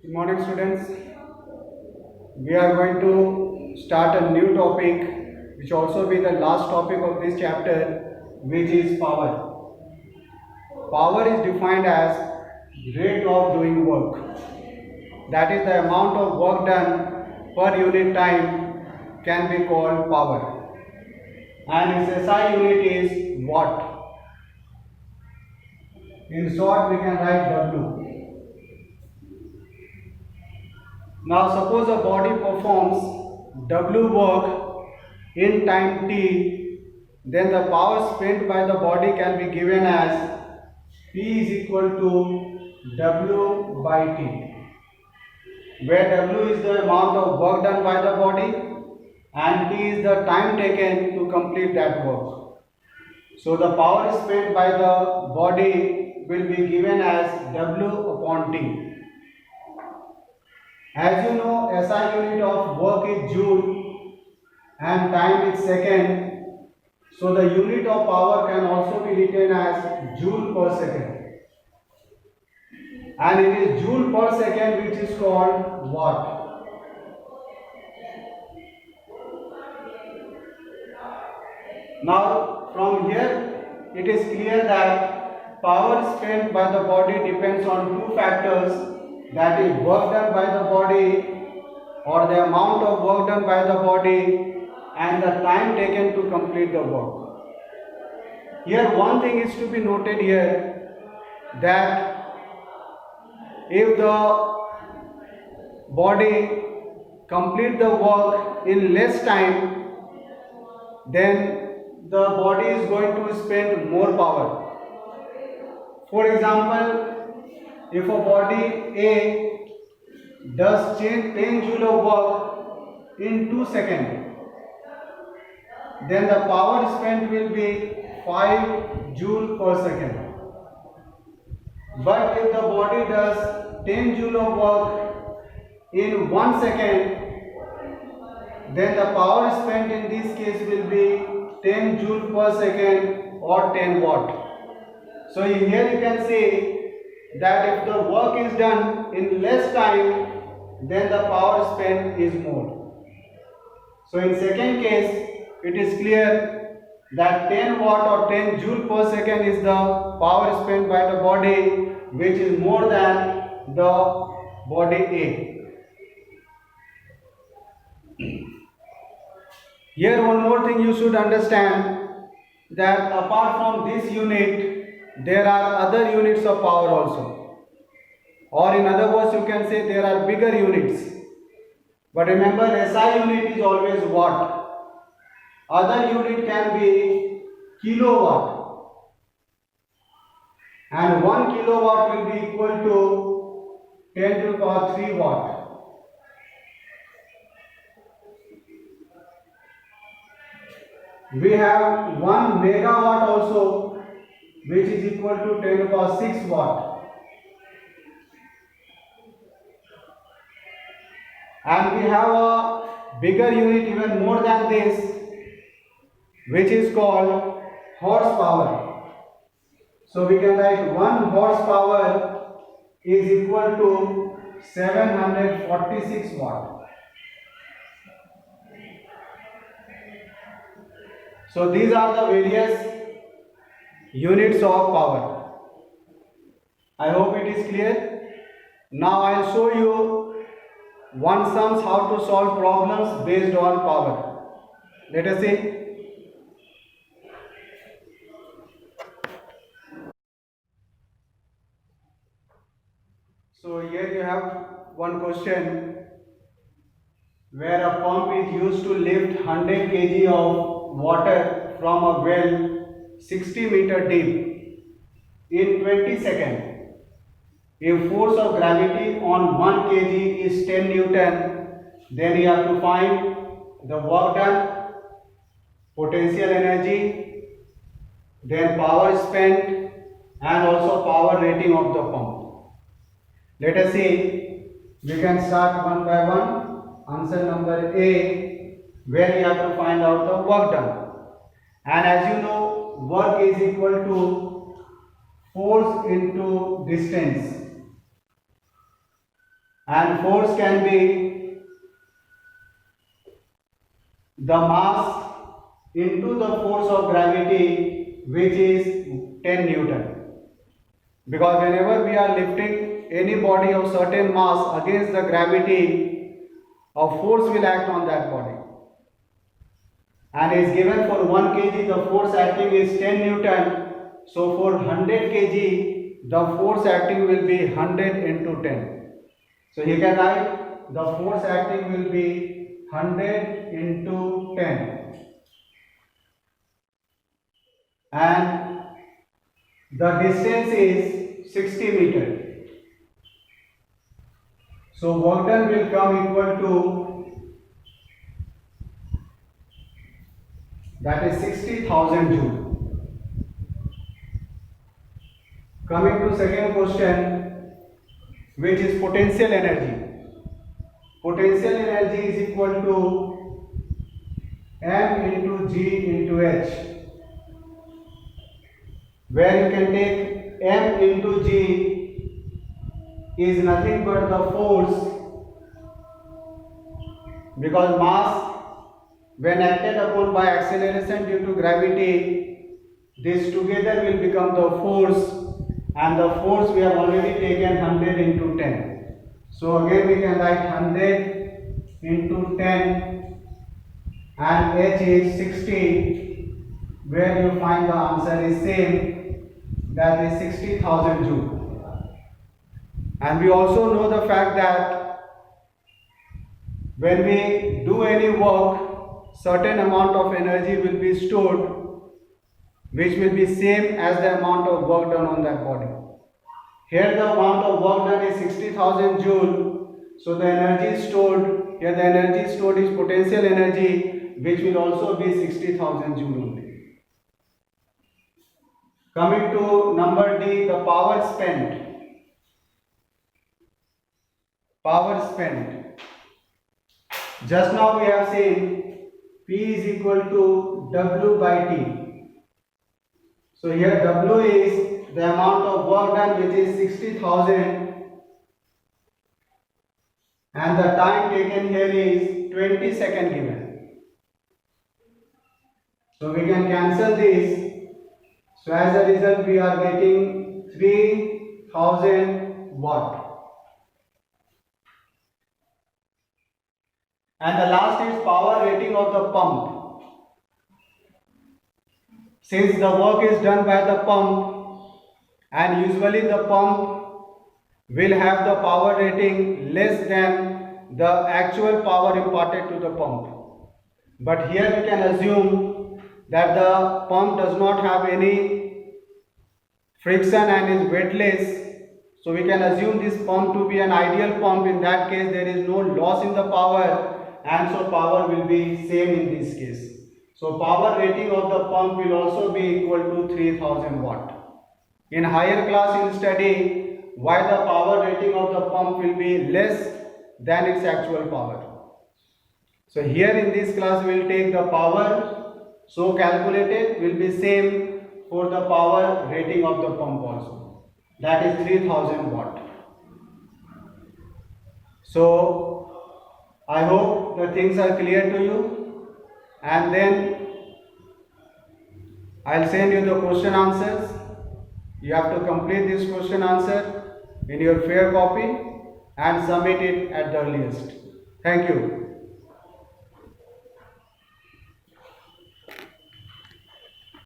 Good morning, students. We are going to start a new topic, which also be the last topic of this chapter, which is power. Power is defined as rate of doing work. That is the amount of work done per unit time can be called power. And its SI unit is watt. In short, we can write W. Now suppose a body performs W work in time t, then the power spent by the body can be given as P is equal to W by T, where W is the amount of work done by the body and T is the time taken to complete that work. So the power spent by the body will be given as W upon T. As you know, SI unit of work is joule and time is second. So the unit of power can also be written as joule per second. And it is joule per second which is called watt. Now from here it is clear that power spent by the body depends on two factors, that is work done by the body or the amount of work done by the body and the time taken to complete the work. Here one thing is to be noted here, that if the body complete the work in less time, then the body is going to spend more power. For example, if a body A does 10 joule of work in 2 seconds, then the power spent will be 5 joule per second. But if the body does 10 joule of work in 1 second, then the power spent in this case will be 10 joule per second or 10 watt. So here you can see that if the work is done in less time, then the power spent is more. So in second case, it is clear that 10 watt or 10 joule per second is the power spent by the body, which is more than the body A. Here one more thing you should understand, that apart from this unit, there are other units of power also, or in other words you can say there are bigger units. But remember, SI unit is always watt. Other unit can be kilowatt, and 1 kilowatt will be equal to 10 to the power 3 watt. We have 1 megawatt also, which is equal to 10 to the power 6 watt. And we have a bigger unit even more than this, which is called horsepower. So we can write 1 horsepower is equal to 746 watt. So these are the various units of power. I hope it is clear. Now I will show you one sums how to solve problems based on power. Let us see. So here you have one question where a pump is used to lift 100 kg of water from a well 60 meter deep in 20 seconds. If force of gravity on 1 kg is 10 Newton, then you have to find the work done, potential energy, then power spent, and also power rating of the pump. Let us see, we can start one by one. Answer number A, where you have to find out the work done. And as you know, work is equal to force into distance. and force can be the mass into the force of gravity, which is 10 Newton. Because whenever we are lifting any body of certain mass against the gravity, a force will act on that body. And is given for 1 kg, the force acting is 10 Newton. So for 100 kg, the force acting will be 100 into 10. So you can write the force acting will be 100 into 10. And the distance is 60 meters. So work done will come equal to, that is 60,000 joule. Coming to second question, which is potential energy. Potential energy is equal to M into G into H, where you can take M into G is nothing but the force, because mass when acted upon by acceleration due to gravity, this together will become the force, and the force we have already taken 100 into 10. So again we can write 100 into 10 and H is 60, where you find the answer is same, that is 60,000 joule. And we also know the fact that when we do any work, certain amount of energy will be stored, which will be same as the amount of work done on that body. Here the amount of work done is 60,000 joule, so the energy stored, here the energy stored is potential energy, which will also be 60,000 joule only. Coming to number D, the power spent. Power spent. Just now we have seen P is equal to W by T. So here W is the amount of work done, which is 60,000, and the time taken here is 20 seconds given. So we can cancel this. So as a result we are getting 3000 watt. And the last is power rating of the pump. Since the work is done by the pump, and usually the pump will have the power rating less than the actual power imparted to the pump. But here we can assume that the pump does not have any friction and is weightless. So we can assume this pump to be an ideal pump. In that case there is no loss in the power, and so power will be same in this case. So power rating of the pump will also be equal to 3000 watt. In higher class you will study why the power rating of the pump will be less than its actual power. So here in this class we will take the power so calculated will be same for the power rating of the pump also, that is 3000 watt. So I hope the things are clear to you, and then I'll send you the question answers. You have to complete this question answer in your fair copy and submit it at the earliest. Thank you.